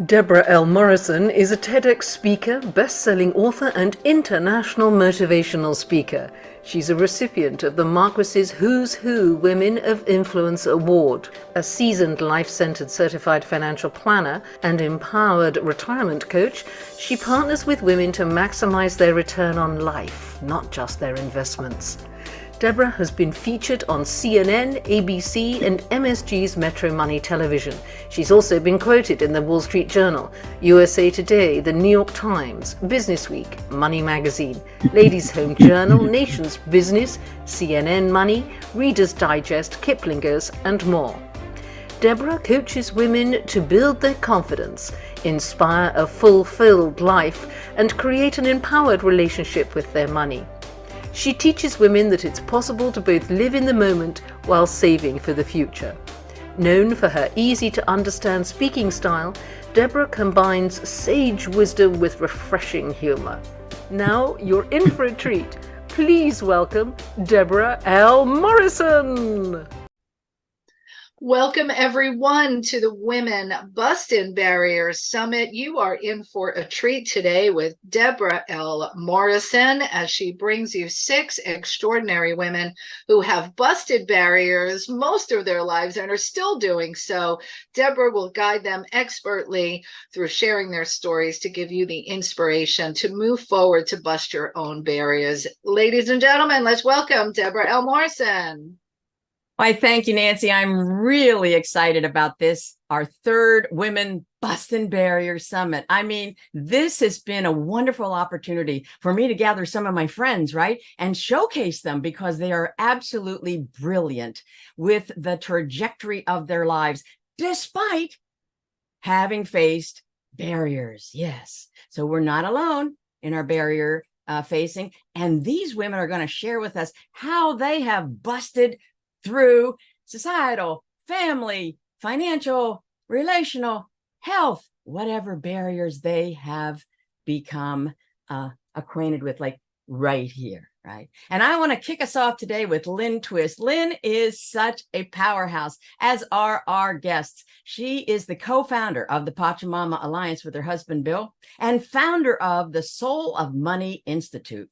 Debra L. Morrison is a TEDx speaker, best-selling author, and international motivational speaker. She's a recipient of the Marquis's Who's Who Women of Influence Award, a seasoned life-centered certified financial planner and empowered retirement coach. She partners with women to maximize their return on life, not just their investments. Debra has been featured on CNN, ABC, and MSG's Metro Money Television. She's also been quoted in the Wall Street Journal, USA Today, the New York Times, Business Week, Money Magazine, Ladies' Home Journal, Nation's Business, CNN Money, Reader's Digest, Kiplinger's, and more. Debra coaches women to build their confidence, inspire a fulfilled life, and create an empowered relationship with their money. She teaches women that it's possible to both live in the moment while saving for the future. Known for her easy-to-understand speaking style, Debra combines sage wisdom with refreshing humor. Now you're in for a treat. Please welcome Debra L. Morrison. Welcome, everyone, to the Women Bustin Barriers Summit. You are in for a treat today with Debra L. Morrison as she brings you 6 extraordinary women who have busted barriers most of their lives and are still doing so. Debra will guide them expertly through sharing their stories to give you the inspiration to move forward to bust your own barriers. Ladies and gentlemen, let's welcome Debra L. Morrison. Why, thank you, Nancy. I'm really excited about this, our 3rd Women Bustin' Barriers Summit. I mean, this has been a wonderful opportunity for me to gather some of my friends, right, and showcase them because they are absolutely brilliant with the trajectory of their lives, despite having faced barriers. Yes. So we're not alone in our barrier facing. And these women are going to share with us how they have busted through societal, family, financial, relational, health, whatever barriers they have become acquainted with, like right here, right? And I want to kick us off today with Lynne Twist. Lynne is such a powerhouse, as are our guests. She is the co-founder of the Pachamama Alliance with her husband, Bill, and founder of the Soul of Money Institute.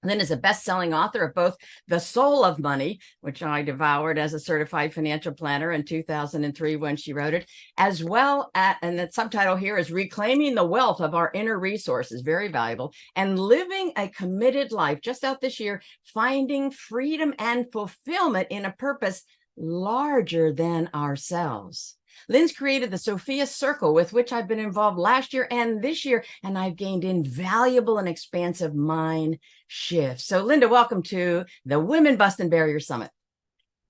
Lynne is a best-selling author of both The Soul of Money, which I devoured as a certified financial planner in 2003 when she wrote it, as well as, and the subtitle here is Reclaiming the Wealth of Our Inner Resources, very valuable, and Living a Committed Life, just out this year, Finding Freedom and Fulfillment in a Purpose Larger Than Ourselves. Lynne's created the Sophia Circle, with which I've been involved last year and this year, and I've gained invaluable and expansive mind shifts. So, Linda, welcome to the Women Bustin' Barrier Summit.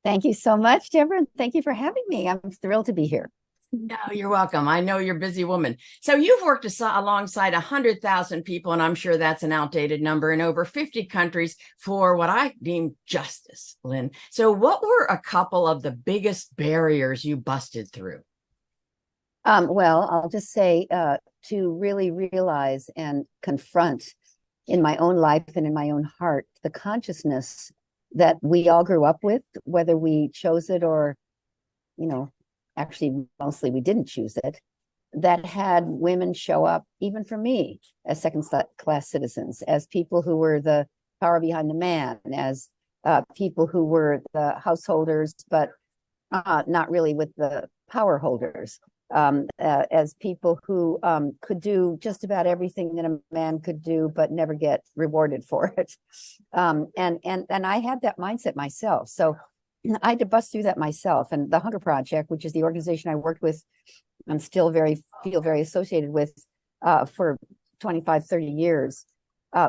Thank you so much, Debra. Thank you for having me. I'm thrilled to be here. No, you're welcome. I know you're a busy woman. So you've worked alongside 100,000 people, and I'm sure that's an outdated number, in over 50 countries for what I deem justice, Lynne. So what were a couple of the biggest barriers you busted through? Well, I'll just say to really realize and confront in my own life and in my own heart the consciousness that we all grew up with, whether we chose it or, actually, mostly we didn't choose it, that had women show up, even for me, as second-class citizens, as people who were the power behind the man, as people who were the householders, but not really with the power holders, as people who could do just about everything that a man could do, but never get rewarded for it. And I had that mindset myself. So I had to bust through that myself. And the Hunger Project, which is the organization I worked with and still feel very associated with for 25, 30 years,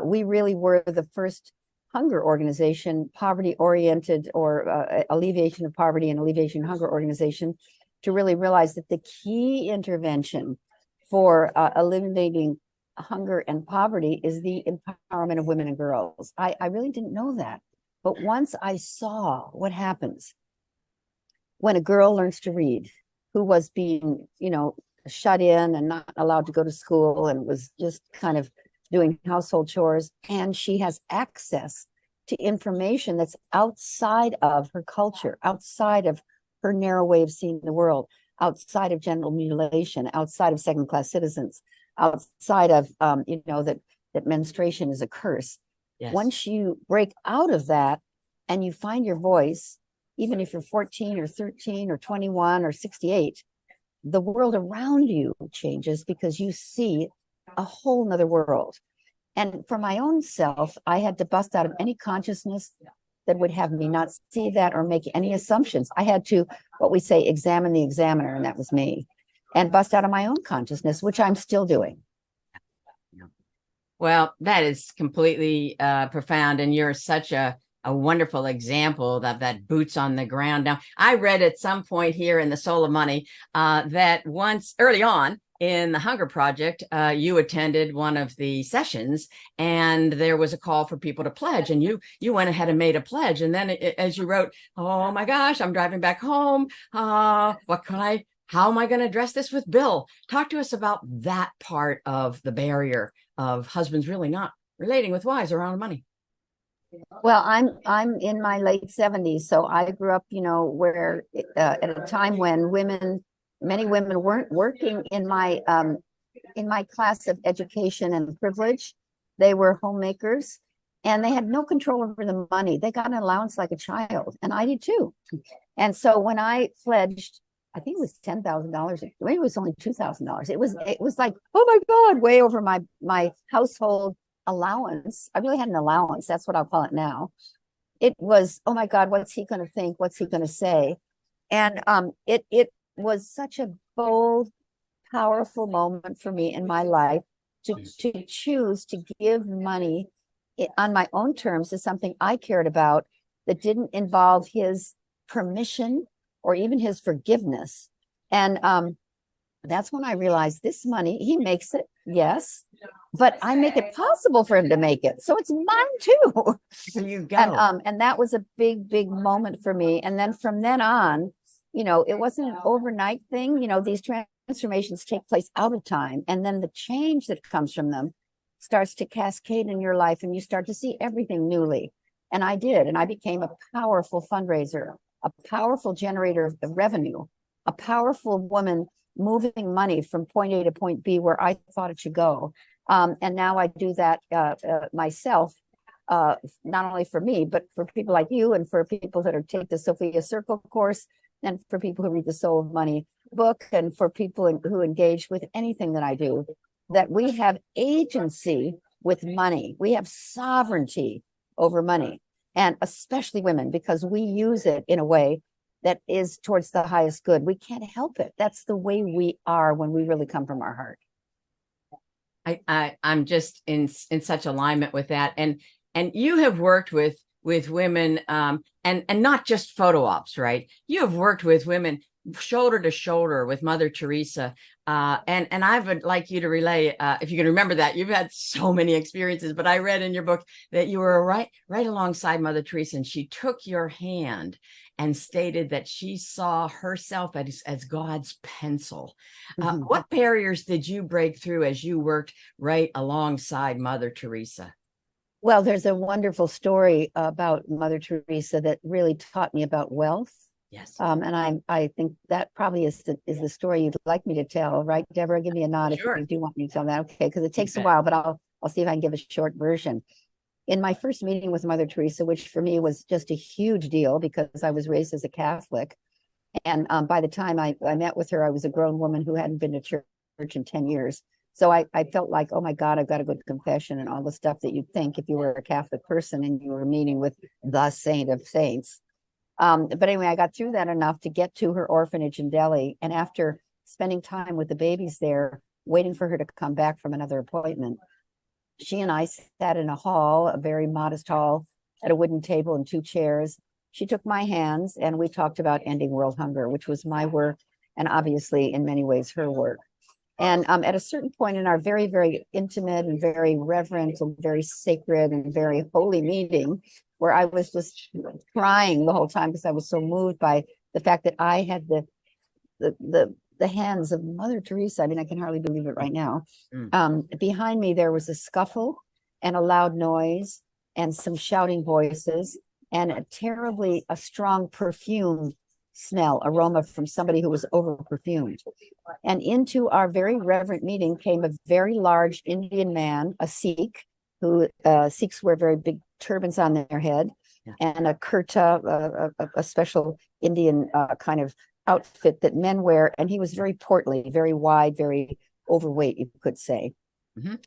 we really were the first hunger organization, poverty-oriented or alleviation of poverty and alleviation of hunger organization, to really realize that the key intervention for eliminating hunger and poverty is the empowerment of women and girls. I really didn't know that. But once I saw what happens when a girl learns to read, who was being, shut in and not allowed to go to school and was just kind of doing household chores, and she has access to information that's outside of her culture, outside of her narrow way of seeing the world, outside of genital mutilation, outside of second-class citizens, outside of, that menstruation is a curse. Yes. Once you break out of that and you find your voice, even if you're 14 or 13 or 21 or 68, the world around you changes because you see a whole nother world. And for my own self, I had to bust out of any consciousness that would have me not see that or make any assumptions. I had to, what we say, examine the examiner, and that was me, and bust out of my own consciousness, which I'm still doing. Well, that is completely profound, and you're such a wonderful example of that boots on the ground. Now, I read at some point here in The Soul of Money that once early on in the Hunger Project, you attended one of the sessions, and there was a call for people to pledge, and you went ahead and made a pledge. And then as you wrote, oh my gosh, I'm driving back home. How am I going to address this with Bill? Talk to us about that part of the barrier of husbands really not relating with wives around money. Well, I'm in my late 70s, so I grew up, where at a time when many women weren't working in my class of education and privilege. They were homemakers, and they had no control over the money. They got an allowance like a child, and I did too. And so when I pledged, I think it was $10,000. Maybe it was only $2,000. It was like, oh my God, way over my household allowance. I really had an allowance. That's what I'll call it now. It was, oh my God, what's he going to think? What's he going to say? And it was such a bold, powerful moment for me in my life to choose to give money on my own terms to something I cared about that didn't involve his permission or even his forgiveness. And that's when I realized this money, he makes it, yes, but I make it possible for him to make it. So it's mine too. There you go. And that was a big, big moment for me. And then from then on, it wasn't an overnight thing. These transformations take place out of time. And then the change that comes from them starts to cascade in your life, and you start to see everything newly. And I did. And I became a powerful fundraiser, a powerful generator of revenue, a powerful woman moving money from point A to point B where I thought it should go. And now I do that myself, not only for me, but for people like you and for people that take the Sophia Circle course, and for people who read the Soul of Money book, and for people who engage with anything that I do, that we have agency with money. We have sovereignty over money, and especially women, because we use it in a way that is towards the highest good. We can't help it. That's the way we are when we really come from our heart. I'm just in such alignment with that. And you have worked with women and not just photo ops, right? You have worked with women shoulder to shoulder with Mother Teresa. And I would like you to relay, if you can remember that, you've had so many experiences, but I read in your book that you were right alongside Mother Teresa, and she took your hand and stated that she saw herself as God's pencil. What barriers did you break through as you worked right alongside Mother Teresa? Well, there's a wonderful story about Mother Teresa that really taught me about wealth. Yes. And I think that probably is the story you'd like me to tell, right, Deborah? Give me a nod Sure. if you do want me to tell that. Okay, because it takes a while, but I'll see if I can give a short version. In my first meeting with Mother Teresa, which for me was just a huge deal because I was raised as a Catholic, and by the time I met with her, I was a grown woman who hadn't been to church in 10 years. So I felt like, oh my God, I've got to go to confession and all the stuff that you'd think if you were a Catholic person and you were meeting with the saint of saints. But anyway, I got through that enough to get to her orphanage in Delhi. And after spending time with the babies there, waiting for her to come back from another appointment, she and I sat in a hall, a very modest hall, at a wooden table and 2 chairs. She took my hands and we talked about ending world hunger, which was my work and obviously in many ways her work. And at a certain point in our very, very intimate and very reverent and very sacred and very holy meeting, where I was just crying the whole time because I was so moved by the fact that I had the hands of Mother Teresa. I mean, I can hardly believe it right now. Behind me, there was a scuffle and a loud noise and some shouting voices and a strong perfume smell, aroma from somebody who was over perfumed. And into our very reverent meeting came a very large Indian man, a Sikh, who Sikhs wear very big turbans on their head, and a kurta, a special Indian kind of outfit that men wear. And he was very portly, very wide, very overweight, you could say.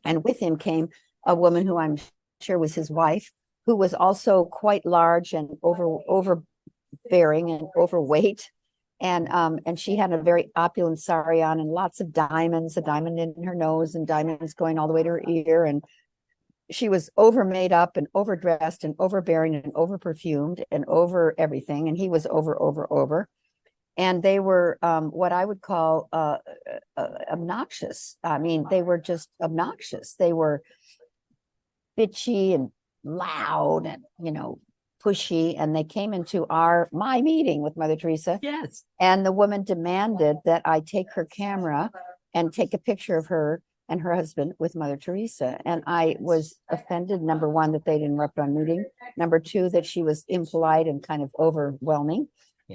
And with him came a woman who I'm sure was his wife, who was also quite large and overbearing and overweight. And she had a very opulent sari on and lots of diamonds, a diamond in her nose and diamonds going all the way to her ear. And she was over made up and overdressed and overbearing and over perfumed and over everything. And he was over. And they were what I would call obnoxious. I mean, they were just obnoxious. They were bitchy and loud and, pushy. And they came into my meeting with Mother Teresa. Yes. And the woman demanded that I take her camera and take a picture of her and her husband with Mother Teresa. And I was offended, number one, that they'd interrupt our meeting. Number two, that she was impolite and kind of overwhelming.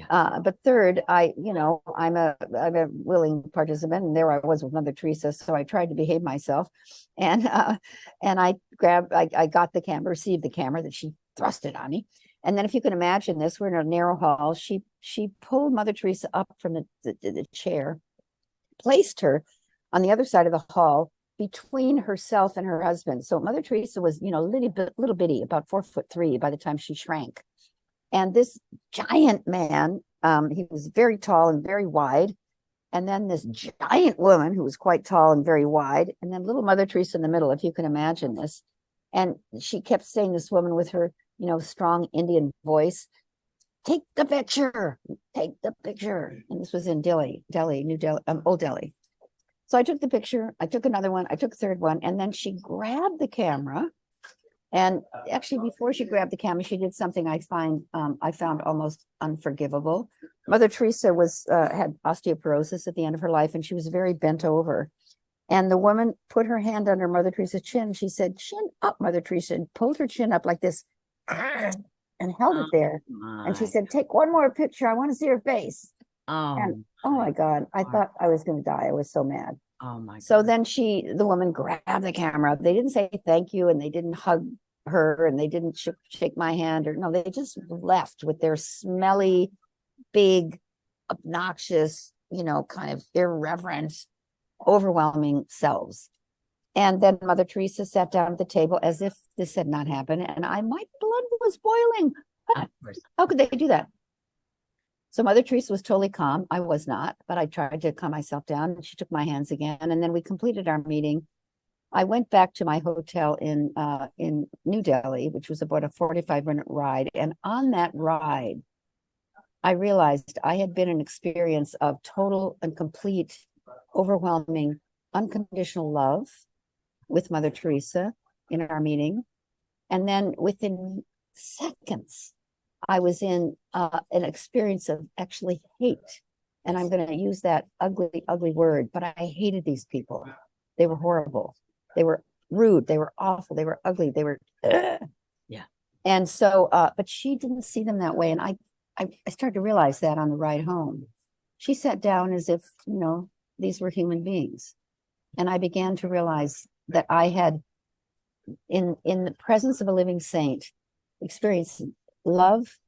But third, I'm a willing participant, and there I was with Mother Teresa, so I tried to behave myself, and I got the camera, received the camera that she thrusted on me, and then if you can imagine this, we're in a narrow hall. She pulled Mother Teresa up from the chair, placed her on the other side of the hall between herself and her husband. So Mother Teresa was, little bitty, about 4'3" by the time she shrank. And this giant man, he was very tall and very wide. And then this giant woman who was quite tall and very wide. And then little Mother Teresa in the middle, if you can imagine this. And she kept saying, this woman with her, strong Indian voice, take the picture, take the picture. And this was in New Delhi, Old Delhi. So I took the picture, I took another one, I took a third one, and then she grabbed the camera. And actually, before she grabbed the camera, she did something I found almost unforgivable. Mother Teresa had osteoporosis at the end of her life, and she was very bent over. And the woman put her hand under Mother Teresa's chin. She said, "Chin up, Mother Teresa," and pulled her chin up like this, and held it there. And she said, "Take one more picture. I want to see her face." And oh my God, I thought I was going to die. I was so mad. Oh my God. So then the woman grabbed the camera. They didn't say thank you, and they didn't hug her, and they didn't shake my hand, they just left with their smelly, big, obnoxious, kind of irreverent, overwhelming selves. And then Mother Teresa sat down at the table as if this had not happened, and my blood was boiling. How could they do that? So Mother Teresa was totally calm. I was not, but I tried to calm myself down, and she took my hands again. And then we completed our meeting. I went back to my hotel in New Delhi, which was about a 45-minute ride. And on that ride, I realized I had been an experience of total and complete, overwhelming, unconditional love with Mother Teresa in our meeting. And then within seconds, I was in an experience of actually hate. And I'm going to use that ugly, ugly word, but I hated these people. They were horrible. They were rude. They were awful. They were ugly. They were, yeah. And so, but she didn't see them that way. And I started to realize that on the ride home. She sat down as if, these were human beings. And I began to realize that I had, in the presence of a living saint, experienced love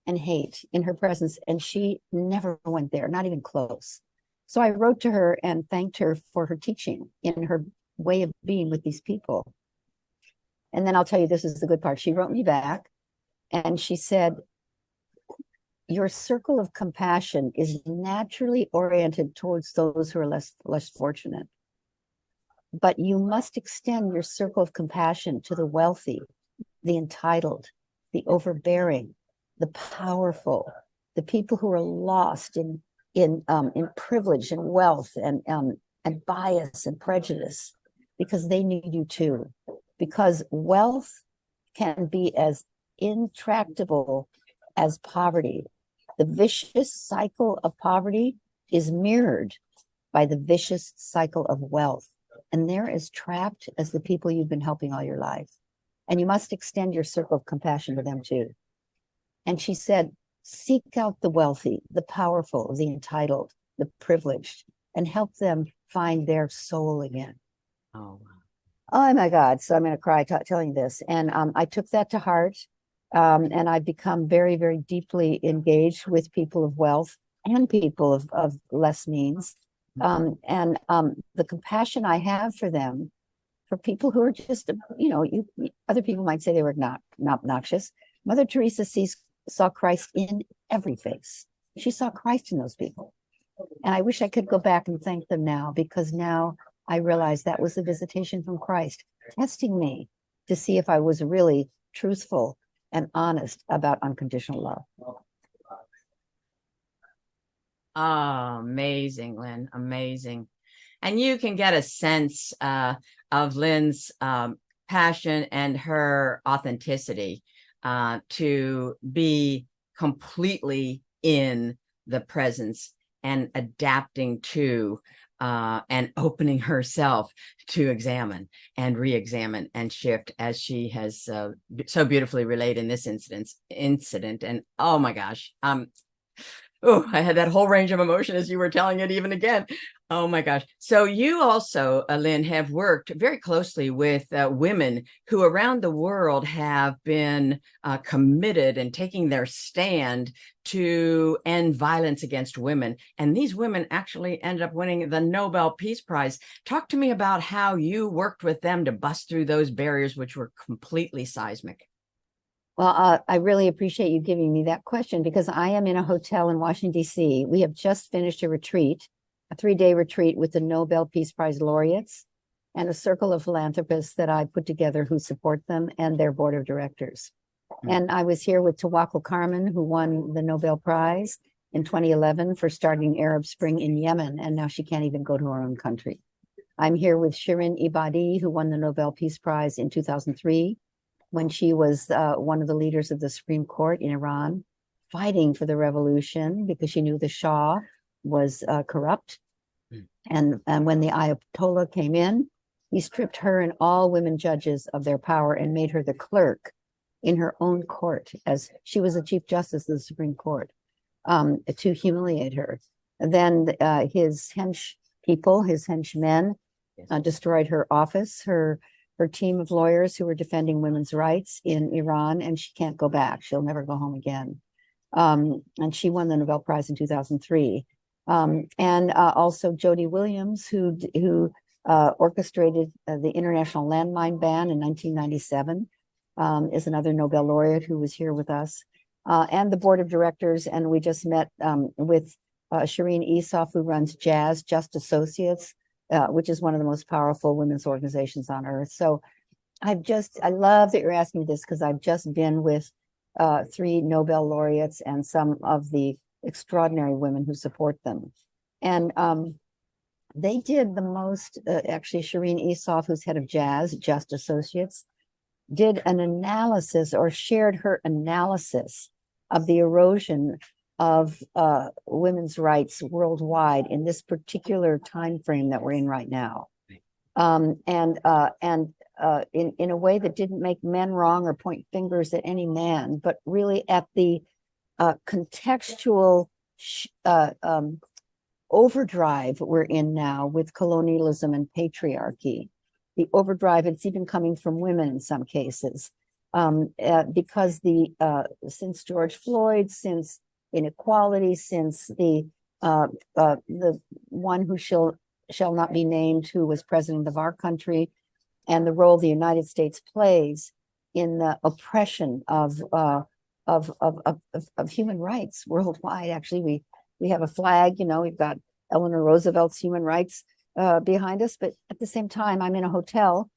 and hate in her presence, and she never went there, not even close. So I wrote to her and thanked her for her teaching in her way of being with these people. And then I'll tell you, this is the good part. She wrote me back and she said, "Your circle of compassion is naturally oriented towards those who are less fortunate. But you must extend your circle of compassion to the wealthy, the entitled, the overbearing, the powerful, the people who are lost in privilege and wealth and bias and prejudice, because they need you too. Because wealth can be as intractable as poverty. The vicious cycle of poverty is mirrored by the vicious cycle of wealth. And they're as trapped as the people you've been helping all your life. And you must extend your circle of compassion to them too." And she said, seek out the wealthy, the powerful, the entitled, the privileged, and help them find their soul again. Oh, wow. Oh my God. So I'm going to cry telling this. And I took that to heart. And I've become very, very deeply engaged with people of wealth and people of less means. The compassion I have for them, for people who are just, other people might say they were not obnoxious. Mother Teresa saw Christ in every face. She saw Christ in those people. And I wish I could go back and thank them now, because now I realize that was a visitation from Christ, testing me to see if I was really truthful and honest about unconditional love. Oh, amazing, Lynne, amazing. And you can get a sense of Lynne's passion and her authenticity to be completely in the presence and adapting to and opening herself to examine and re-examine and shift, as she has so beautifully relayed in this incident. And oh my gosh, oh, I had that whole range of emotion as you were telling it even again. Oh my gosh. So you also, Lynne, have worked very closely with women who around the world have been committed and taking their stand to end violence against women. And these women actually ended up winning the Nobel Peace Prize. Talk to me about how you worked with them to bust through those barriers, which were completely seismic. Well, I really appreciate you giving me that question, because I am in a hotel in Washington, D.C. We have just finished a retreat, a 3-day retreat with the Nobel Peace Prize laureates and a circle of philanthropists that I put together who support them and their board of directors. And I was here with Tawakkol Karman, who won the Nobel Prize in 2011 for starting Arab Spring in Yemen, and now she can't even go to her own country. I'm here with Shirin Ebadi, who won the Nobel Peace Prize in 2003, when she was one of the leaders of the Supreme Court in Iran, fighting for the revolution because she knew the Shah was corrupt. And when the Ayatollah came in, he stripped her and all women judges of their power and made her the clerk in her own court, as she was the Chief Justice of the Supreme Court, to humiliate her. And then his henchmen, destroyed her office, her team of lawyers who were defending women's rights in Iran, and she can't go back. She'll never go home again. And she won the Nobel Prize in 2003. And also Jody Williams, who orchestrated the international landmine ban in 1997, is another Nobel laureate who was here with us, and the board of directors. And we just met with Shireen Esau, who runs Just Associates, which is one of the most powerful women's organizations on earth. So I love that you're asking me this, because I've just been with 3 Nobel laureates and some of the extraordinary women who support them. And they did the most, actually, Shireen Esau, who's head of Just Associates, did an analysis, or shared her analysis of the erosion of women's rights worldwide in this particular time frame that we're in right now, in a way that didn't make men wrong or point fingers at any man, but really at the contextual overdrive we're in now with colonialism and patriarchy. The overdrive, it's even coming from women in some cases, because since George Floyd, since inequality, since the one who shall not be named, who was president of our country, and the role the United States plays in the oppression of human rights worldwide. Actually, we have a flag, we've got Eleanor Roosevelt's human rights behind us, but at the same time, I'm in a hotel.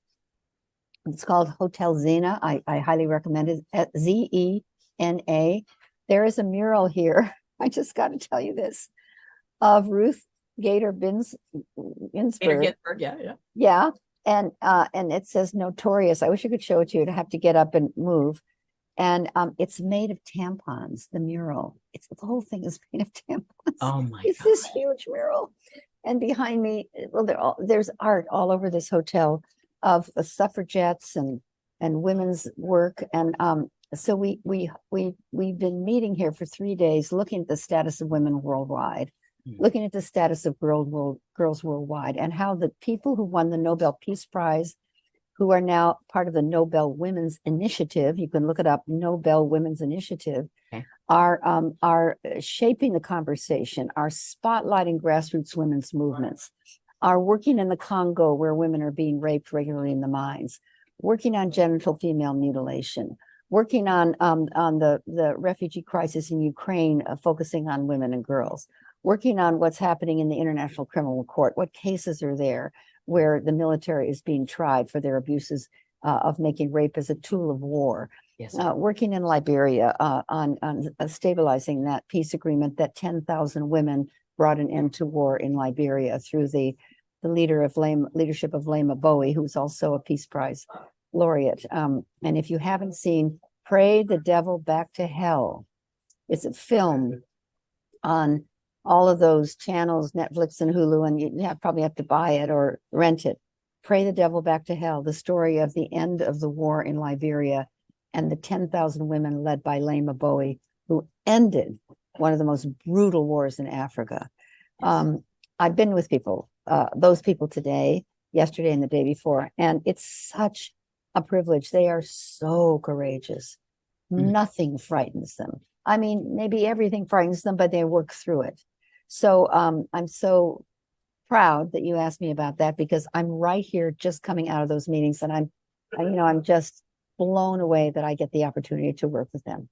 It's called Hotel Zena. I highly recommend it, at Zena. There is a mural here. I just got to tell you this, of Ruth Gator Ginsburg. Yeah. And it says notorious. I wish I could show it to you. I'd have to get up and move. And it's made of tampons, the mural. The whole thing is made of tampons. Oh my It's God. this huge mural. And behind me, well, there's art all over this hotel of suffragettes and women's work. And So we've been meeting here for 3 days, looking at the status of women worldwide, looking at the status of girls worldwide, and how the people who won the Nobel Peace Prize, who are now part of the Nobel Women's Initiative, you can look it up, Nobel Women's Initiative, Okay. are shaping the conversation, are spotlighting grassroots women's movements, are working in the Congo where women are being raped regularly in the mines, working on genital female mutilation, working on the refugee crisis in Ukraine, focusing on women and girls, working on what's happening in the International Criminal Court, what cases are there where the military is being tried for their abuses of making rape as a tool of war. Yes. Working in Liberia on stabilizing that peace agreement that 10,000 women brought an end to war in Liberia through the leadership of Lema Bowie, who's also a Peace Prize laureate. And if you haven't seen Pray the Devil Back to Hell, it's a film on all of those channels, Netflix and Hulu, and you probably have to buy it or rent it. Pray the Devil Back to Hell, the story of the end of the war in Liberia and the 10,000 women led by Lema Bowie, who ended one of the most brutal wars in Africa. I've been with people, those people today, yesterday and the day before, and it's such a privilege. They are so courageous. Nothing frightens them. I mean, maybe everything frightens them, but they work through it. So I'm so proud that you asked me about that, because I'm right here just coming out of those meetings, and I'm just blown away that I get the opportunity to work with them.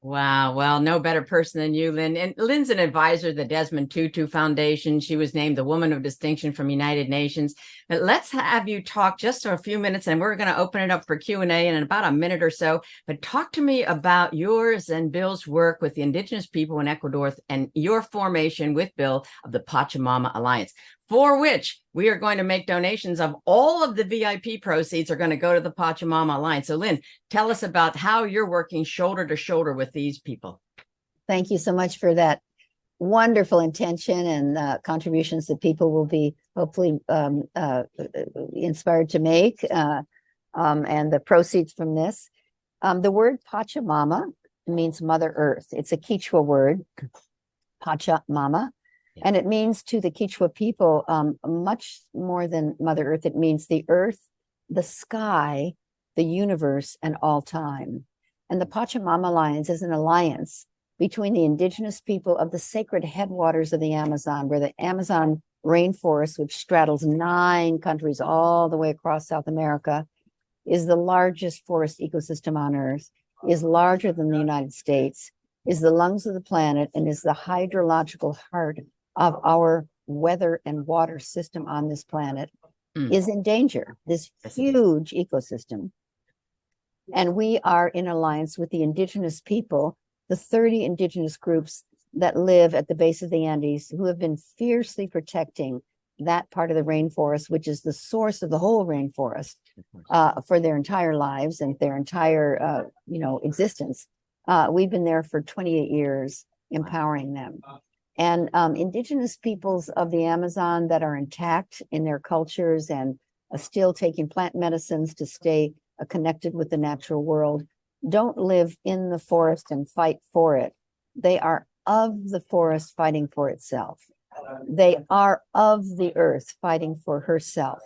Wow. Well, no better person than you, Lynne. And Lynne's an advisor to the Desmond Tutu Foundation. She was named the Woman of Distinction from United Nations. But let's have you talk just for a few minutes, and we're going to open it up for Q&A in about a minute or so. But talk to me about yours and Bill's work with the indigenous people in Ecuador and your formation with Bill of the Pachamama Alliance, for which we are going to make donations of all of the VIP proceeds are going to go to the Pachamama Alliance. So Lynne, tell us about how you're working shoulder to shoulder with these people. Thank you so much for that wonderful intention and contributions that people will be hopefully inspired to make, and the proceeds from this. The word Pachamama means Mother Earth. It's a Quechua word, Pachamama. And it means to the Quechua people much more than Mother Earth. It means the earth, the sky, the universe, and all time. And the Pachamama Alliance is an alliance between the indigenous people of the sacred headwaters of the Amazon, where the Amazon rainforest, which straddles 9 countries all the way across South America, is the largest forest ecosystem on Earth, is larger than the United States, is the lungs of the planet, and is the hydrological heart of our weather and water system on this planet, is in danger, this huge ecosystem. And we are in alliance with the indigenous people, the 30 indigenous groups that live at the base of the Andes, who have been fiercely protecting that part of the rainforest, which is the source of the whole rainforest, for their entire lives and their entire existence. We've been there for 28 years, empowering them. And indigenous peoples of the Amazon that are intact in their cultures and still taking plant medicines to stay connected with the natural world don't live in the forest and fight for it. They are of the forest fighting for itself. They are of the earth fighting for herself.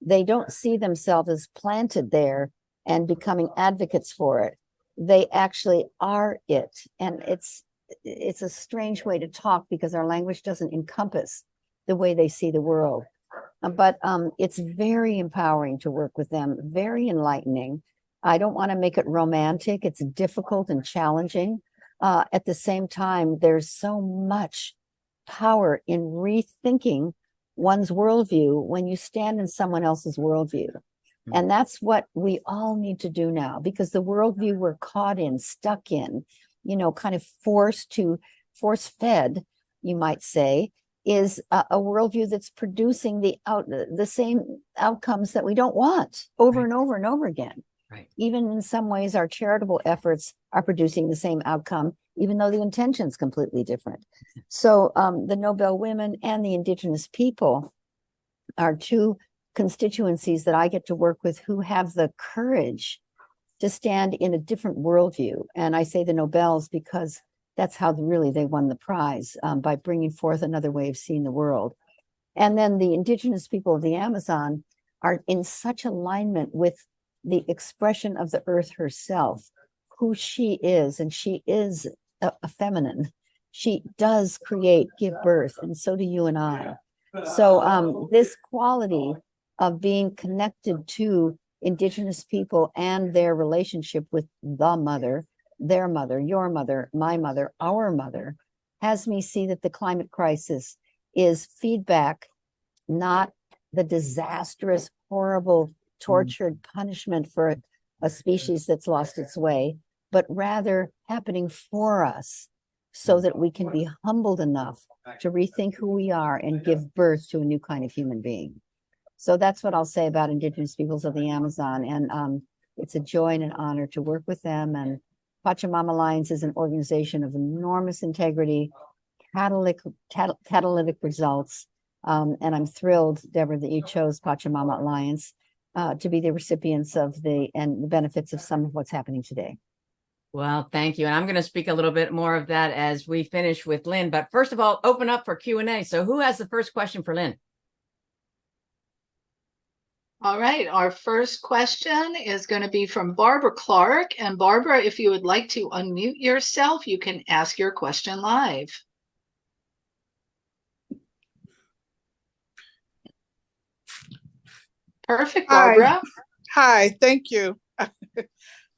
They don't see themselves as planted there and becoming advocates for it. They actually are it. And it's a strange way to talk because our language doesn't encompass the way they see the world. But it's very empowering to work with them, very enlightening. I don't want to make it romantic. It's difficult and challenging. At the same time, there's so much power in rethinking one's worldview when you stand in someone else's worldview. And that's what we all need to do now, because the worldview we're caught in, stuck in, kind of force-fed, you might say, is a worldview that's producing the same outcomes that we don't want over and over and over again. Right. Even in some ways, our charitable efforts are producing the same outcome, even though the intention is completely different. So the Nobel women and the indigenous people are 2 constituencies that I get to work with who have the courage to stand in a different worldview. And I say the Nobels because that's how really they won the prize, by bringing forth another way of seeing the world. And then the indigenous people of the Amazon are in such alignment with the expression of the earth herself, who she is, and she is a feminine. She does create, give birth, and so do you and I. So this quality of being connected to indigenous people and their relationship with the mother, their mother, your mother, my mother, our mother, has me see that the climate crisis is feedback, not the disastrous, horrible, tortured punishment for a species that's lost its way, but rather happening for us so that we can be humbled enough to rethink who we are and give birth to a new kind of human being. So that's what I'll say about indigenous peoples of the Amazon. And it's a joy and an honor to work with them. And Pachamama Alliance is an organization of enormous integrity, catalytic results. And I'm thrilled, Debra, that you chose Pachamama Alliance to be the recipients of the benefits of some of what's happening today. Well, thank you. And I'm going to speak a little bit more of that as we finish with Lynne. But first of all, open up for Q&A. So who has the first question for Lynne? All right, our first question is going to be from Barbara Clark. And Barbara, if you would like to unmute yourself, you can ask your question live. Perfect, Barbara. Hi, thank you.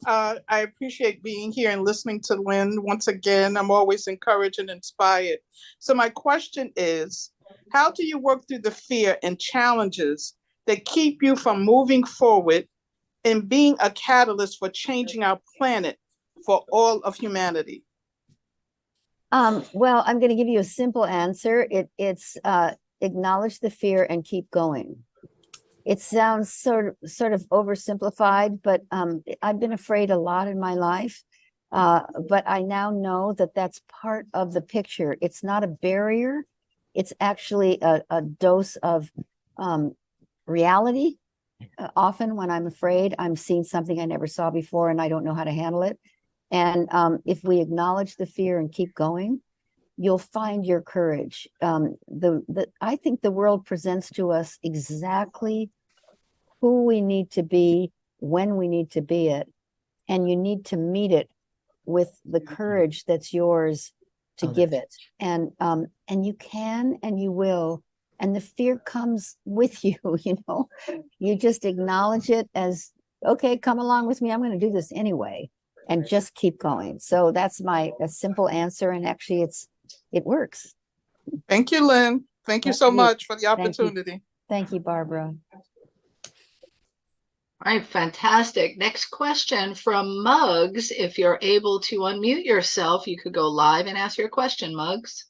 I appreciate being here and listening to Lynne. Once again, I'm always encouraged and inspired. So my question is, how do you work through the fear and challenges that keep you from moving forward and being a catalyst for changing our planet for all of humanity? Well, I'm going to give you a simple answer. It's acknowledge the fear and keep going. It sounds sort of oversimplified, but I've been afraid a lot in my life. But I now know that that's part of the picture. It's not a barrier. It's actually a dose of reality. Often when I'm afraid, I'm seeing something I never saw before and I don't know how to handle it. And if we acknowledge the fear and keep going, you'll find your courage. I think the world presents to us exactly who we need to be, when we need to be it. And you need to meet it with the courage that's yours to give it. And you can, and you will. And the fear comes with you, you just acknowledge it as, okay, come along with me. I'm going to do this anyway, and just keep going. So that's a simple answer. And actually it works. Thank you, Lynne. Thank you so much for the opportunity. Thank you, Barbara. All right, fantastic. Next question from Muggs. If you're able to unmute yourself, you could go live and ask your question, Muggs.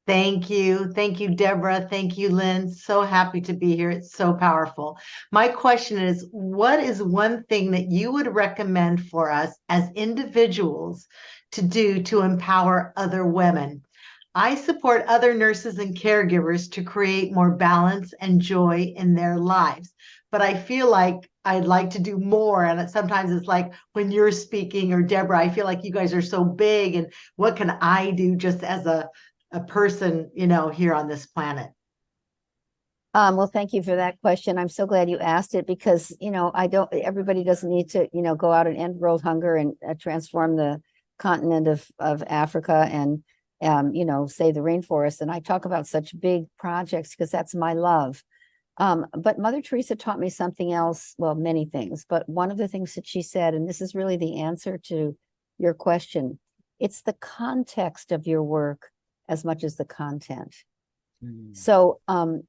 Thank you. Thank you, Debra. Thank you, Lynne. So happy to be here. It's so powerful. My question is, what is one thing that you would recommend for us as individuals to do to empower other women? I support other nurses and caregivers to create more balance and joy in their lives, but I feel like I'd like to do more. And sometimes it's like when you're speaking, or Debra, I feel like you guys are so big, and what can I do just as a person, here on this planet? Well, thank you for that question. I'm so glad you asked it because, everybody doesn't need to, go out and end world hunger and transform the continent of Africa and, save the rainforest. And I talk about such big projects because that's my love. But Mother Teresa taught me something else, well, many things, but one of the things that she said, and this is really the answer to your question, it's the context of your work as much as the content. So, and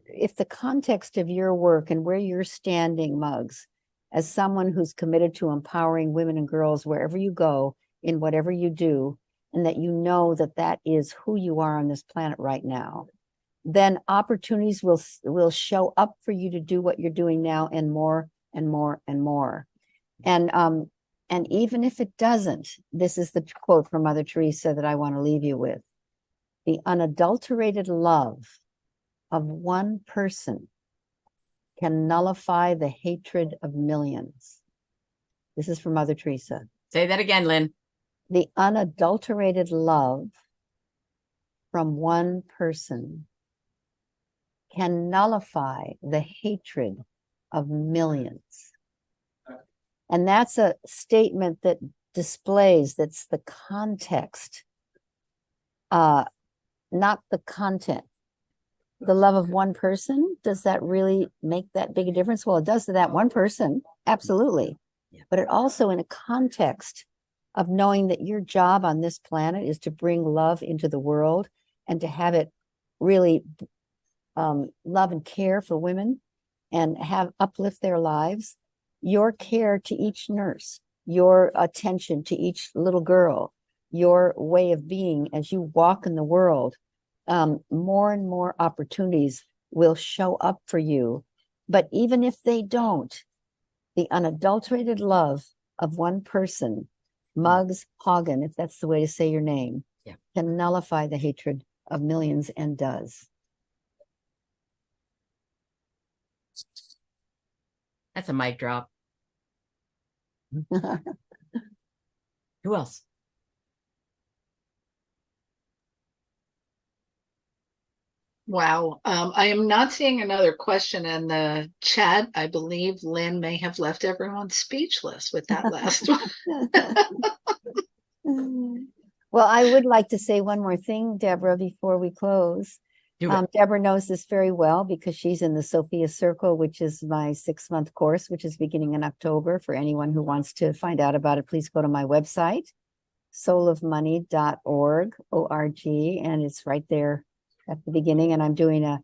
if the context of your work and where you're standing, Muggs, as someone who's committed to empowering women and girls wherever you go, in whatever you do, and that that is who you are on this planet right now, then opportunities will show up for you to do what you're doing now, and more and more and more. And even if it doesn't, this is the quote from Mother Teresa that I want to leave you with. The unadulterated love of one person can nullify the hatred of millions. This is from Mother Teresa. Say that again, Lynn. The unadulterated love from one person can nullify the hatred of millions. And that's a statement that displays, that's the context, not the content. The love of one person, does that really make that big a difference? Well, it does to that one person, absolutely. Yeah. But it also in a context of knowing that your job on this planet is to bring love into the world and to have it really love and care for women and have uplift their lives. Your care to each nurse, your attention to each little girl, your way of being as you walk in the world, more and more opportunities will show up for you. But even if they don't, the unadulterated love of one person, Muggs Hagen, if that's the way to say your name, yeah, can nullify the hatred of millions, and does. That's a mic drop. Who else? Wow. I am not seeing another question in the chat. I believe Lynn may have left everyone speechless with that last one. Well, I would like to say one more thing, Deborah, before we close. Deborah knows this very well because she's in the Sophia Circle, which is my 6-month course, which is beginning in October. For anyone who wants to find out about it, please go to my website, soulofmoney.org, O-R-G, and it's right there at the beginning. And I'm doing a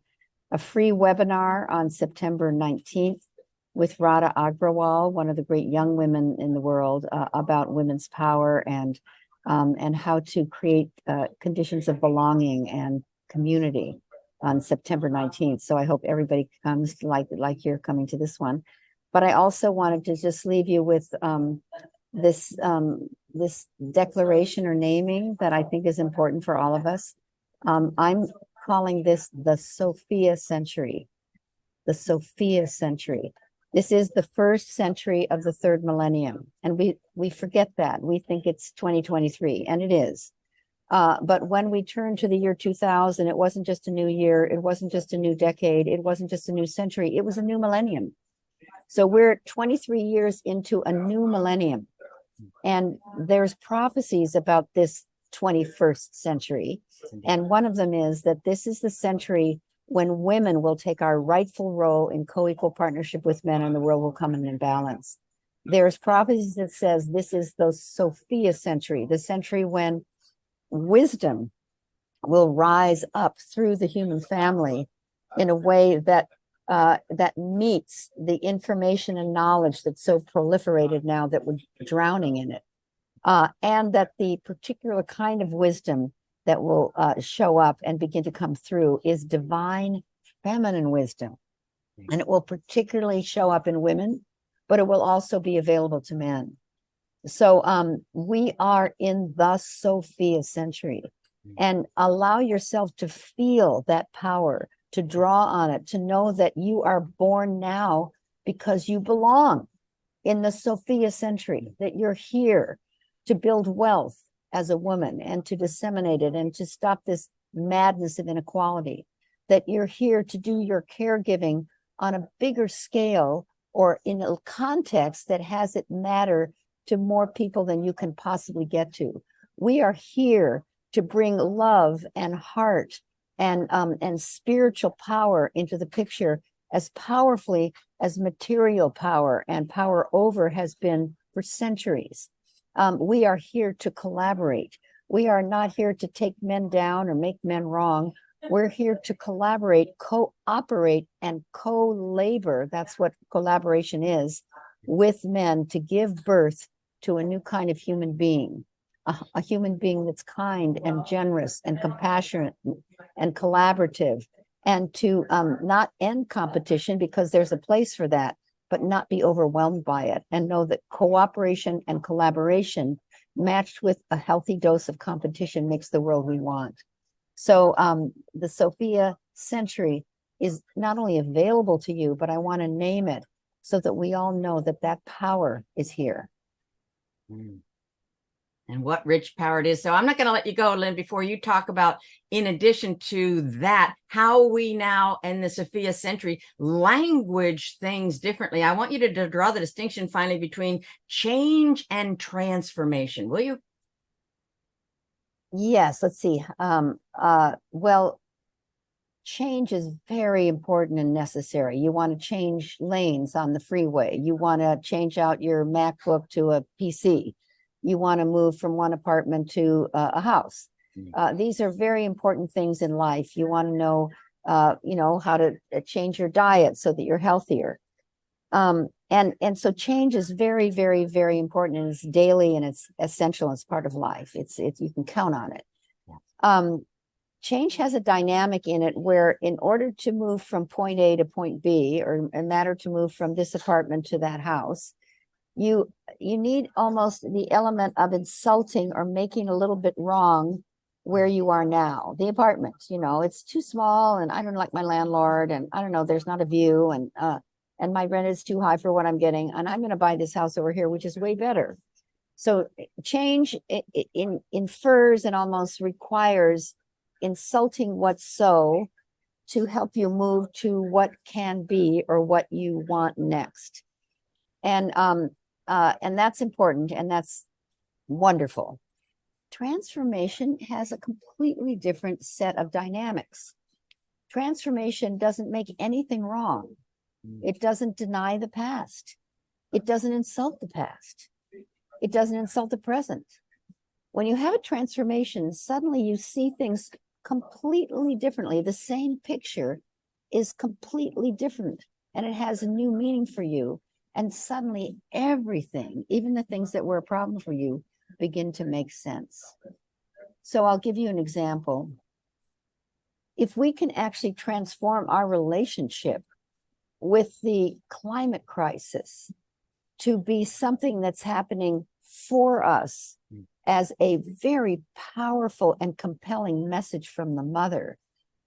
free webinar on September 19th with Radha Agrawal, one of the great young women in the world, about women's power and how to create conditions of belonging and community on September 19th. So I hope everybody comes like you're coming to this one. But I also wanted to just leave you with this declaration or naming that I think is important for all of us. I'm calling this the Sophia century. The Sophia century. This is the first century of the third millennium. And we forget that. We think it's 2023, and it is. But when we turn to the year 2000, it wasn't just a new year. It wasn't just a new decade. It wasn't just a new century. It was a new millennium. So we're 23 years into a new millennium. And there's prophecies about this 21st century. And one of them is that this is the century when women will take our rightful role in co-equal partnership with men, and the world will come in balance. There's prophecies that says this is the Sophia century, the century when wisdom will rise up through the human family in a way that that meets the information and knowledge that's so proliferated now that we're drowning in it. And that the particular kind of wisdom that will show up and begin to come through is divine feminine wisdom. And it will particularly show up in women, but it will also be available to men. So we are in the Sophia century, and allow yourself to feel that power, to draw on it, to know that you are born now because you belong in the Sophia century, that you're here to build wealth as a woman and to disseminate it and to stop this madness of inequality, that you're here to do your caregiving on a bigger scale or in a context that has it matter to more people than you can possibly get to. We are here to bring love and heart and spiritual power into the picture as powerfully as material power and power over has been for centuries. We are here to collaborate. We are not here to take men down or make men wrong. We're here to collaborate, cooperate, and co-labor. That's what collaboration is, with men, to give birth to a new kind of human being, a human being that's kind and generous and compassionate and collaborative, and to not end competition, because there's a place for that, but not be overwhelmed by it, and know that cooperation and collaboration matched with a healthy dose of competition makes the world we want. So the Sophia century is not only available to you, but I want to name it so that we all know that that power is here. Mm. And what rich power it is. So I'm not going to let you go, Lynne, before you talk about, in addition to that, how we now in the Sophia century language things differently. I want you to draw the distinction finally between change and transformation. Will you? Yes, let's see. Well, change is very important and necessary. You want to change lanes on the freeway. You want to change out your MacBook to a PC. You want to move from one apartment to a house. These are very important things in life. You want to know, how to change your diet so that you're healthier. And so change is very, very, very important, and it's daily and it's essential. It's part of life. It's you can count on it. Change has a dynamic in it where, in order to move from point A to point B, or a matter to move from this apartment to that house, you need almost the element of insulting or making a little bit wrong where you are now. The apartment, it's too small, and I don't like my landlord, and I don't know, there's not a view, and my rent is too high for what I'm getting, and I'm going to buy this house over here, which is way better. So change infers and almost requires insulting what's so to help you move to what can be or what you want next. And that's important, and that's wonderful. Transformation has a completely different set of dynamics. Transformation doesn't make anything wrong. It doesn't deny the past. It doesn't insult the past. It doesn't insult the present. When you have a transformation, suddenly you see things completely differently. The same picture is completely different, and it has a new meaning for you. And suddenly everything, even the things that were a problem for you, begin to make sense. So I'll give you an example. If we can actually transform our relationship with the climate crisis to be something that's happening for us as a very powerful and compelling message from the mother,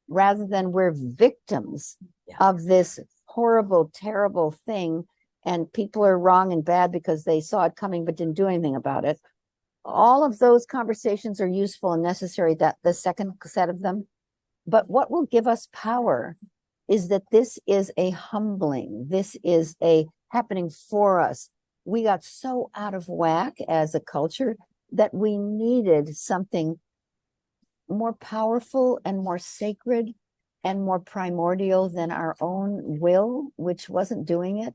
rather than we're victims of this horrible, terrible thing, and people are wrong and bad because they saw it coming but didn't do anything about it. All of those conversations are useful and necessary, that the second set of them. But what will give us power is that this is a humbling. This is a happening for us. We got so out of whack as a culture that we needed something more powerful and more sacred and more primordial than our own will, which wasn't doing it,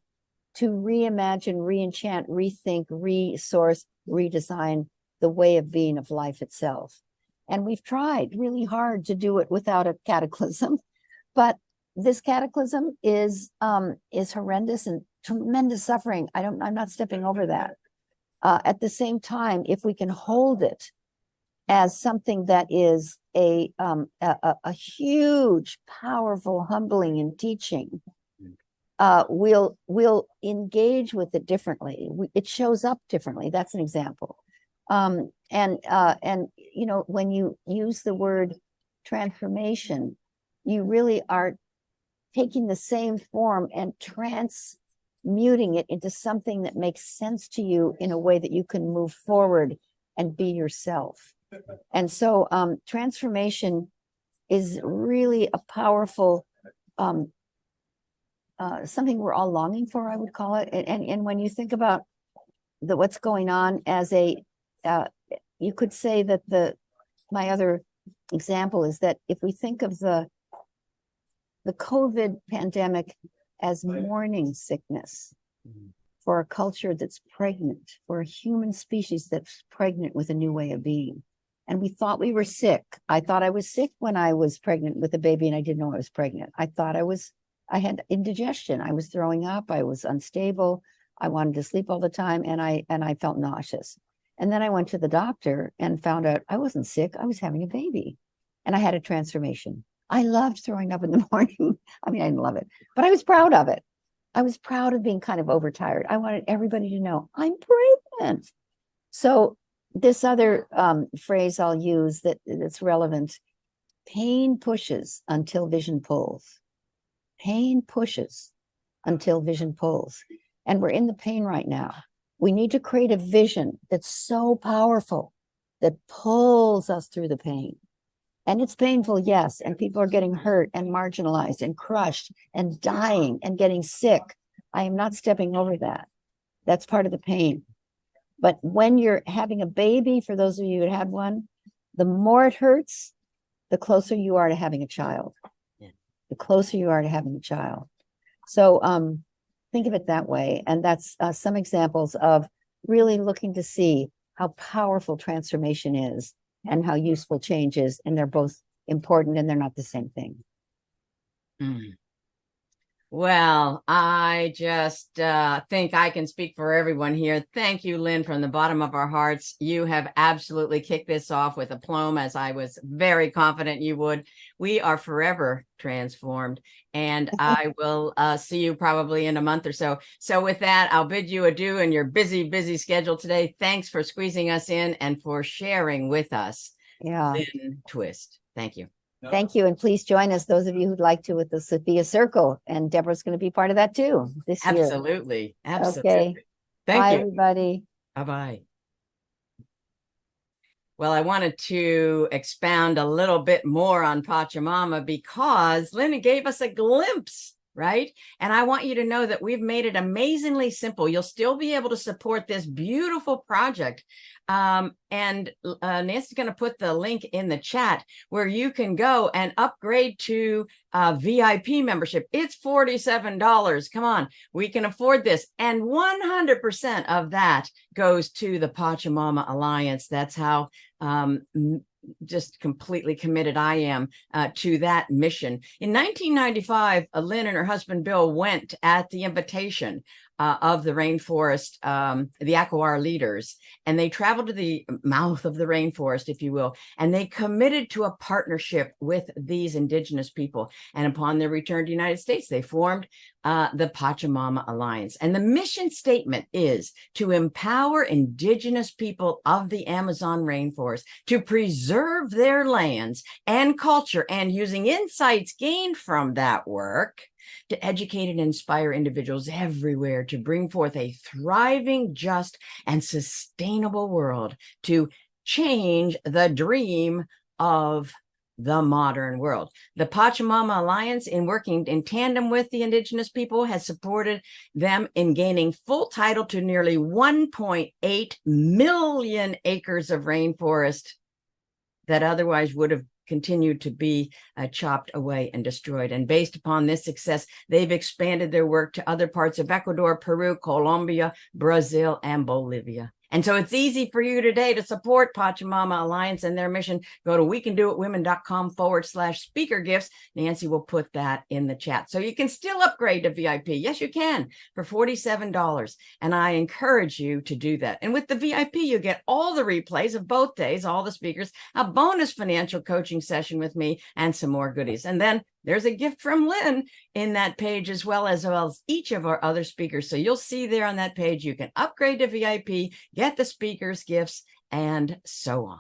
to reimagine, re-enchant, rethink, resource, redesign the way of being of life itself. And we've tried really hard to do it without a cataclysm, but this cataclysm is horrendous and tremendous suffering. I'm not stepping over that. At the same time, if we can hold it as something that is a huge, powerful, humbling and teaching, we'll engage with it differently. It shows up differently. That's an example. And when you use the word transformation, you really are taking the same form and transmuting it into something that makes sense to you in a way that you can move forward and be yourself. And so transformation is really a powerful something we're all longing for, I would call it. And when you think about what's going on as you could say that my other example is that if we think of the COVID pandemic as morning sickness for a culture that's pregnant, for a human species that's pregnant with a new way of being. And we thought we were sick. I thought I was sick when I was pregnant with a baby and I didn't know I was pregnant. I thought I had indigestion. I was throwing up. I was unstable. I wanted to sleep all the time, and I felt nauseous. And then I went to the doctor and found out I wasn't sick. I was having a baby, and I had a transformation. I loved throwing up in the morning. I mean, I didn't love it, but I was proud of it. I was proud of being kind of overtired. I wanted everybody to know I'm pregnant. So this other phrase I'll use that's relevant: pain pushes until vision pulls. Pain pushes until vision pulls. And we're in the pain right now. We need to create a vision that's so powerful that pulls us through the pain. And it's painful, yes. And people are getting hurt and marginalized and crushed and dying and getting sick. I am not stepping over that. That's part of the pain. But when you're having a baby, for those of you who had one, the more it hurts, the closer you are to having a child. The closer you are to having a child. So think of it that way. And that's some examples of really looking to see how powerful transformation is and how useful change is. And they're both important and they're not the same thing. Mm. Well, I just think I can speak for everyone here. Thank you, Lynne, from the bottom of our hearts. You have absolutely kicked this off with aplomb, as I was very confident you would. We are forever transformed, and I will see you probably in a month or so. So with that, I'll bid you adieu in your busy, busy schedule today. Thanks for squeezing us in and for sharing with us. Yeah. Lynne Twist. Thank you. Thank you. And please join us, those of you who'd like to, with the Sophia Circle. And Deborah's going to be part of that too this year. Absolutely. Absolutely. Okay. Thank Bye, you. everybody. Bye-bye. Well, I wanted to expound a little bit more on Pachamama because Lynne gave us a glimpse, right? And I want you to know that we've made it amazingly simple. You'll still be able to support this beautiful project. Nancy's going to put the link in the chat where you can go and upgrade to VIP membership. It's $47. Come on, we can afford this. And 100% of that goes to the Pachamama Alliance. That's how just completely committed I am to that mission. In 1995, Lynne and her husband Bill went at the invitation of the rainforest, the Akawar leaders, and they traveled to the mouth of the rainforest, if you will, and they committed to a partnership with these indigenous people. And upon their return to the United States, they formed the Pachamama Alliance. And the mission statement is to empower indigenous people of the Amazon rainforest to preserve their lands and culture, and using insights gained from that work to educate and inspire individuals everywhere to bring forth a thriving, just, and sustainable world to change the dream of the modern world. The Pachamama Alliance, in working in tandem with the indigenous people, has supported them in gaining full title to nearly 1.8 million acres of rainforest that otherwise would have continued to be chopped away and destroyed. And based upon this success, they've expanded their work to other parts of Ecuador, Peru, Colombia, Brazil, and Bolivia. And so it's easy for you today to support Pachamama Alliance and their mission. Go to wecandoitwomen.com/speaker gifts. Nancy will put that in the chat. So you can still upgrade to VIP. Yes, you can, for $47. And I encourage you to do that. And with the VIP, you get all the replays of both days, all the speakers, a bonus financial coaching session with me, and some more goodies. And then there's a gift from Lynne in that page, as well as each of our other speakers. So you'll see there on that page, you can upgrade to VIP, get the speakers' gifts, and so on.